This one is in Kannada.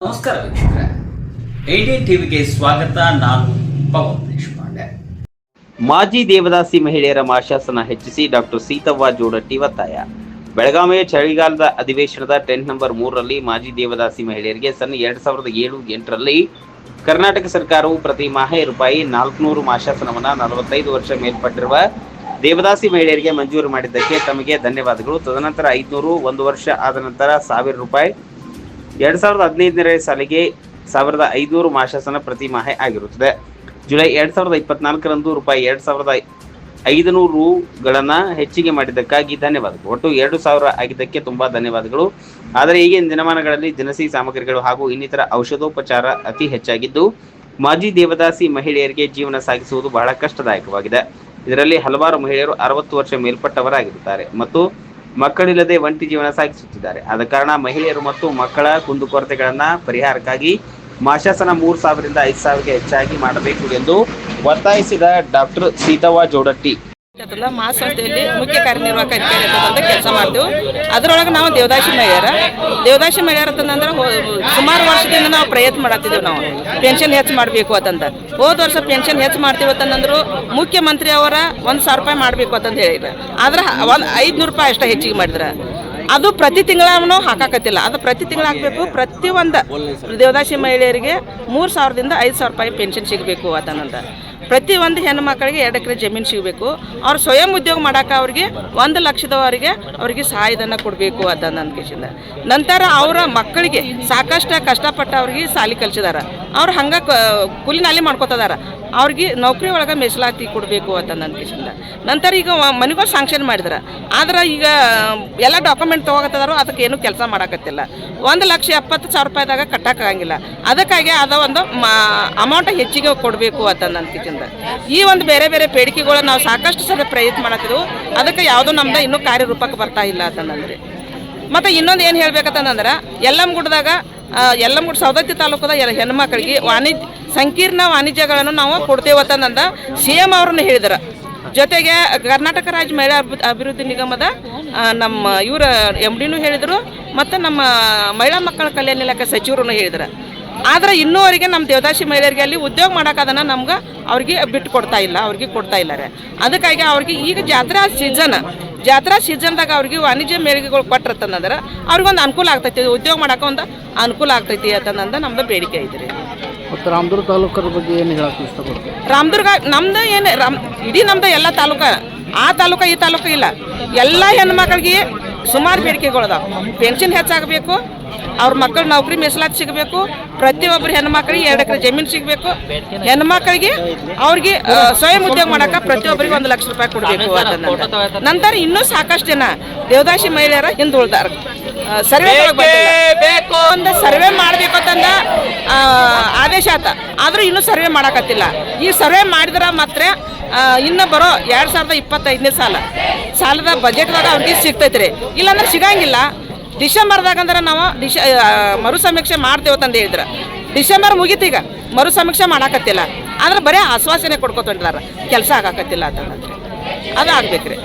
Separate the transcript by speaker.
Speaker 1: ನಮಸ್ಕಾರ ವೀಕ್ಷಕರೇ, 18 ಟಿವಿಗೆ ಸ್ವಾಗತ. ನಾನು ಪವನ್ ದೇಶಪಾಂಡೆ.
Speaker 2: ಮಾಜಿ ದೇವದಾಸಿ ಮಹಿಳೆಯರ ಮಾಶಾಸನ ಹೆಚ್ಚಿಸಿ ಡಾಕ್ಟರ್ ಸೀತವ್ವ ಜೋಡಟ್ಟಿ ಒತ್ತಾಯ. ಬೆಳಗಾವಿಯ ಚಳಿಗಾಲದ ಅಧಿವೇಶನದ ಟೆಂಟ್ ನಂಬರ್ 3ರಲ್ಲಿ ಮಾಜಿ ದೇವದಾಸಿ ಮಹಿಳೆಯರಿಗೆ ಸನ್ 2007-8ರಲ್ಲಿ ಕರ್ನಾಟಕ ಸರ್ಕಾರವು ಪ್ರತಿ ಮಾಹ ರೂಪಾಯಿ 400 ಮಾಶಾಸನವನ್ನು 45 ವರ್ಷ ಮೇಲ್ಪಟ್ಟಿರುವ ದೇವದಾಸಿ ಮಹಿಳೆಯರಿಗೆ ಮಂಜೂರು ಮಾಡಿದ್ದಕ್ಕೆ ತಮಗೆ ಧನ್ಯವಾದಗಳು. ತದನಂತರ 500, 1 ವರ್ಷ ಆದ ನಂತರ 1000 ರೂಪಾಯಿ, 2015ನೇ ಸಾಲಿಗೆ 1500 ಮಾಶಾಸನ ಪ್ರತಿ ಮಾಹ ಆಗಿರುತ್ತದೆ. ಜುಲೈ 2024ರಂದು ರೂಪಾಯಿ 2500 ರುಗಳನ್ನು ಹೆಚ್ಚಿಗೆ ಮಾಡಿದ್ದಕ್ಕಾಗಿ ಧನ್ಯವಾದಗಳು. ಒಟ್ಟು 2000 ಆಗಿದ್ದಕ್ಕೆ ತುಂಬಾ ಧನ್ಯವಾದಗಳು. ಆದರೆ ಈಗಿನ ದಿನಮಾನಗಳಲ್ಲಿ ದಿನಸಿ ಸಾಮಗ್ರಿಗಳು ಹಾಗೂ ಇನ್ನಿತರ ಔಷಧೋಪಚಾರ ಅತಿ ಹೆಚ್ಚಾಗಿದ್ದು ಮಾಜಿ ದೇವದಾಸಿ ಮಹಿಳೆಯರಿಗೆ ಜೀವನ ಸಾಗಿಸುವುದು ಬಹಳ ಕಷ್ಟದಾಯಕವಾಗಿದೆ. ಇದರಲ್ಲಿ ಹಲವಾರು ಮಹಿಳೆಯರು 60 ವರ್ಷ ಮೇಲ್ಪಟ್ಟವರಾಗಿರುತ್ತಾರೆ ಮತ್ತು ಮಕ್ಕಳಿಲ್ಲದೆ ಒಂಟಿ ಜೀವನ ಸಾಗಿಸುತ್ತಿದ್ದಾರೆ. ಆದ ಕಾರಣ ಮಹಿಳೆಯರು ಮತ್ತು ಮಕ್ಕಳ ಕುಂದುಕೊರತೆಗಳನ್ನ ಪರಿಹಾರಕ್ಕಾಗಿ ಮಾಶಾಸನ 3000ರಿಂದ 5000ಗೆ ಹೆಚ್ಚಾಗಿ ಮಾಡಬೇಕು ಎಂದು ಒತ್ತಾಯಿಸಿದ ಡಾಕ್ಟರ್ ಸೀತವ್ವ ಜೋಡಟ್ಟಿ.
Speaker 3: ಮಹಾಸಂಸ್ಥೆಯಲ್ಲಿ ಮುಖ್ಯ ಕಾರ್ಯನಿರ್ವಾಹಕ ಅಧಿಕಾರಿ ಅಂತ ಕೆಲಸ ಮಾಡ್ತೀವಿ. ಅದರೊಳಗೆ ನಾವು ದೇವದಾಸಿ ಮಹಿಳೆಯರ ಅಂತಂದ್ರೆ ಸುಮಾರು ವರ್ಷದಿಂದ ನಾವು ಪ್ರಯತ್ನ ಮಾಡತ್ತಿದ್ದೀವಿ. ನಾವು ಪೆನ್ಷನ್ ಹೆಚ್ಚು ಮಾಡಬೇಕು ಅಂತಂದ ಹೋದ ವರ್ಷ ಪೆನ್ಷನ್ ಹೆಚ್ಚು ಮಾಡ್ತೀವಿ ಅಂತಂದ್ರು ಮುಖ್ಯಮಂತ್ರಿ ಅವರ 1000 ರೂಪಾಯಿ ಮಾಡಬೇಕು ಅಂತಂದು ಹೇಳಿದ್ರು. ಆದ್ರೆ 500 ರೂಪಾಯಿ ಅಷ್ಟೇ ಹೆಚ್ಚಿಗೆ ಮಾಡಿದ್ರೆ ಅದು ಪ್ರತಿ ತಿಂಗಳು ಹಾಕಾಕತ್ತಿಲ್ಲ. ಅದು ಪ್ರತಿ ತಿಂಗಳು ಹಾಕಬೇಕು. ಪ್ರತಿಯೊಂದು ದೇವದಾಸಿ ಮಹಿಳೆಯರಿಗೆ 3000ದಿಂದ 5000 ರೂಪಾಯಿ ಪೆನ್ಷನ್ ಸಿಗಬೇಕು ಅಂತಂದ. ಪ್ರತಿಯೊಂದು ಹೆಣ್ಣು ಮಕ್ಕಳಿಗೆ 2 ಎಕರೆ ಜಮೀನು ಸಿಗಬೇಕು. ಅವ್ರು ಸ್ವಯಂ ಉದ್ಯೋಗ ಮಾಡೋಕೆ ಅವ್ರಿಗೆ 1 ಲಕ್ಷದವರೆಗೆ ಅವ್ರಿಗೆ ಸಹಾಯಧನ ಕೊಡಬೇಕು ಅಂತಂದು ಕಿಶಿಂದ. ನಂತರ ಅವರ ಮಕ್ಕಳಿಗೆ ಸಾಕಷ್ಟು ಕಷ್ಟಪಟ್ಟು ಅವ್ರಿಗೆ ಸಾಲಿ ಕಲಿಸಿದಾರ. ಅವ್ರು ಹಂಗೆ ಕೂಲಿ ನಾಲಿ ಮಾಡ್ಕೋತದಾರ. ಅವ್ರಿಗೆ ನೌಕರಿ ಒಳಗೆ ಮೀಸಲಾತಿ ಕೊಡಬೇಕು ಅಂತಂದು ಕಿಶಿಂದ. ನಂತರ ಈಗ ಮನೆಗಳು ಸಾಂಕ್ಷನ್ ಮಾಡಿದಾರೆ. ಆದ್ರೆ ಈಗ ಎಲ್ಲ ಡಾಕ್ಯುಮೆಂಟ್ ತೊಗೋಗತ್ತದಾರೋ ಅದಕ್ಕೆ ಏನು ಕೆಲಸ ಮಾಡೋಕತ್ತಿಲ್ಲ. 1,70,000 ರೂಪಾಯಿದಾಗ ಕಟ್ಟೋಕ್ಕಾಗಂಗಿಲ್ಲ. ಅದಕ್ಕಾಗಿ ಅದ ಒಂದು ಅಮೌಂಟ್ ಹೆಚ್ಚಿಗೆ ಕೊಡಬೇಕು ಅಂತಂದು ಕಿಶಿಂದ. ಈ ಒಂದು ಬೇರೆ ಬೇರೆ ಬೇಡಿಕೆಗಳು ನಾವು ಸಾಕಷ್ಟು ಸಲ ಪ್ರಯತ್ನ ಮಾಡತ್ತಿದ್ದೆವು. ಅದಕ್ಕೆ ಯಾವುದೋ ನಮ್ದು ಇನ್ನೂ ಕಾರ್ಯರೂಪಕ್ಕೆ ಬರ್ತಾ ಇಲ್ಲ ಅಂತಂದ್ರೆ. ಮತ್ತು ಇನ್ನೊಂದು ಏನು ಹೇಳ್ಬೇಕಂತಂದ್ರೆ ಯಲ್ಲಮ್ಮಗುಡ್ಡದಾಗ ಯಲ್ಲಮ್ಮಗುಡ್ಡ ಸವದತ್ತಿ ತಾಲೂಕದ ಹೆಣ್ಮಕ್ಳಿಗೆ ಸಂಕೀರ್ಣ ವಾಣಿಜ್ಯಗಳನ್ನು ನಾವು ಕೊಡ್ತೇವತ್ತಂದ CM ಅವ್ರನ್ನ ಹೇಳಿದ್ರು. ಜೊತೆಗೆ ಕರ್ನಾಟಕ ರಾಜ್ಯ ಮಹಿಳಾ ಅಭಿವೃದ್ಧಿ ನಿಗಮದ ನಮ್ಮ ಇವರ MDನೂ ಹೇಳಿದರು ಮತ್ತು ನಮ್ಮ ಮಹಿಳಾ ಮಕ್ಕಳ ಕಲ್ಯಾಣ ಇಲಾಖೆ ಸಚಿವರು ಹೇಳಿದ್ರು. ಆದರೆ ಇನ್ನೂವರೆಗೆ ನಮ್ಮ ದೇವದಾಸಿ ಮಹಿಳೆಯರಿಗೆ ಅಲ್ಲಿ ಉದ್ಯೋಗ ಮಾಡೋಕ್ಕದನ್ನು ನಮ್ಗೆ ಅವ್ರಿಗೆ ಬಿಟ್ಟು ಕೊಡ್ತಾ ಇಲ್ಲ, ಅವ್ರಿಗೆ ಕೊಡ್ತಾ ಇಲ್ಲ ರೀ. ಅದಕ್ಕಾಗಿ ಅವ್ರಿಗೆ ಈಗ ಜಾತ್ರಾ ಸೀಸನ್ದಾಗ ಅವ್ರಿಗೆ ವಾಣಿಜ್ಯ ಮೇಳಿಗೆಗಳು ಕೊಟ್ಟಿರ್ತಂದ್ರೆ ಅವ್ರಿಗೊಂದು ಅನುಕೂಲ ಆಗ್ತೈತಿ, ಉದ್ಯೋಗ ಮಾಡೋಕೆ ಒಂದು ಅನುಕೂಲ ಆಗ್ತೈತಿ ಅಂತಂದು ನಮ್ದು ಬೇಡಿಕೆ ಐತೆ ರೀ.
Speaker 4: ಮತ್ತು ರಾಮದುರ್ಗ ತಾಲೂಕರ ಬಗ್ಗೆ ಏನು ಹೇಳಕ್ಕೆ ಇಷ್ಟಪಡ್ತೀವಿ?
Speaker 3: ರಾಮದುರ್ಗ ನಮ್ದು ಏನು ಇಡೀ ನಮ್ದು ಎಲ್ಲ ತಾಲೂಕು, ಆ ತಾಲೂಕು ಈ ತಾಲೂಕು ಇಲ್ಲ, ಎಲ್ಲ ಹೆಣ್ಮಕ್ಳಿಗೆ ಸುಮಾರು ಬೇಡಿಕೆಗಳದಾವ. ಪೆನ್ಷನ್ ಹೆಚ್ಚಾಗಬೇಕು, ಅವ್ರ ಮಕ್ಕಳು ನೌಕರಿ ಮೀಸಲಾತಿ ಸಿಗಬೇಕು, ಪ್ರತಿಯೊಬ್ಬರು ಹೆಣ್ಮಕ್ಳಿಗೆ 2 ಎಕರೆ ಜಮೀನು ಸಿಗಬೇಕು, ಹೆಣ್ಮಕ್ಳಿಗೆ ಅವ್ರಿಗೆ ಸ್ವಯಂ ಉದ್ಯೋಗ ಮಾಡೋಕೆ ಪ್ರತಿಯೊಬ್ಬರಿಗೆ 1 ಲಕ್ಷ ರೂಪಾಯಿ ಕೊಡಬೇಕು ಅಂತಂದ. ನಂತರ ಇನ್ನೂ ಸಾಕಷ್ಟು ಜನ ದೇವದಾಸಿ ಮಹಿಳೆಯರ ಹಿಂದುಳಿದಾರ. ಸರ್ವೆ ಒಂದು ಸರ್ವೆ ಮಾಡಬೇಕು ಅಂತಂದ ಆದೇಶ ಆತ. ಆದರೂ ಇನ್ನೂ ಸರ್ವೆ ಮಾಡೋಕತ್ತಿಲ್ಲ. ಈ ಸರ್ವೆ ಮಾಡಿದ್ರೆ ಮಾತ್ರ ಇನ್ನು ಬರೋ 2025ನೇ ಸಾಲದ ಬಜೆಟ್ದಾಗ ಅವ್ರಿಗೆ ಸಿಗ್ತೈತೆ ರೀ. ಇಲ್ಲಾಂದ್ರೆ ಸಿಗಂಗಿಲ್ಲ. ಡಿಸೆಂಬರ್ದಾಗ ಅಂದ್ರೆ ನಾವು ಮರು ಸಮೀಕ್ಷೆ ಮಾಡ್ತೇವತ್ತಂದು ಹೇಳಿದ್ರೆ ಡಿಸೆಂಬರ್ ಮುಗೀತೀಗ, ಮರು ಸಮೀಕ್ಷೆ ಮಾಡಾಕತ್ತಿಲ್ಲ. ಆದ್ರೆ ಬರೀ ಆಶ್ವಾಸನೆ ಕೊಡ್ಕೊತೊಂಡಿದಾರ, ಕೆಲಸ ಆಗಾಕತ್ತಿಲ್ಲ ಅಂತಂದ್ರೆ ಅದು ಆಗ್ಬೇಕ್ರಿ.